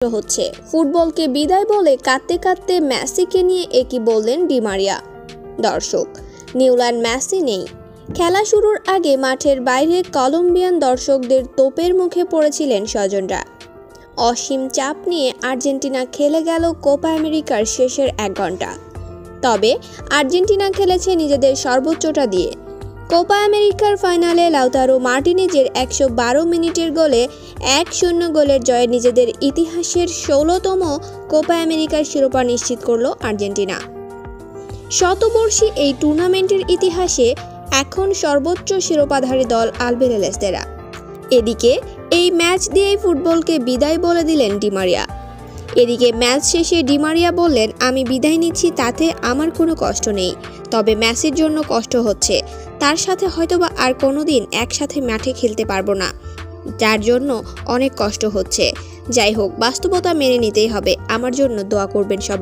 হচ্ছে ফুটবলকে বিদায় বলে কাঁদতে কাঁদতে মেসিকে নিয়ে একই বললেন ডি মারিয়া। দর্শক, নিউল্যান্ড মেসি নেই। খেলা শুরুর আগে মাঠের বাইরে কলম্বিয়ান দর্শকদের তোপের মুখে পড়েছিলেন স্বজনরা। অসীম চাপ নিয়ে আর্জেন্টিনা খেলে গেল কোপা আমেরিকার শেষের 1 ঘন্টা। তবে আর্জেন্টিনা খেলেছে নিজেদের সর্বোচ্চটা দিয়ে। কোপা আমেরিকার ফাইনালে লাউতারো মার্টিনেজের 112 মিনিটের গোলে 1-0 গোলের জয়ে নিজেদের ইতিহাসের 16তম কোপা আমেরিকার শিরোপা নিশ্চিত করল আর্জেন্টিনা। শতবর্ষী এই টুর্নামেন্টের ইতিহাসে এখন সর্বোচ্চ শিরোপাধারী দল আলবিসেলেস্তেরা। এদিকে এই ম্যাচ দিয়েই ফুটবলকে বিদায় বলে দিলেন ডি মারিয়া। এদিকে ম্যাচ শেষে ডি মারিয়া বললেন, আমি বিদায় নিচ্ছি, তাতে আমার কোনো কষ্ট নেই, তবে ম্যাচের জন্য কষ্ট হচ্ছে। তার সাথে হয়তোবা আর কোনোদিন একসাথে মাঠে খেলতে পারবো না, যার জন্য অনেক কষ্ট হচ্ছে। যাই হোক, বাস্তবতা মেনে নিতেই হবে। আমার জন্য দোয়া করবেন সবাই।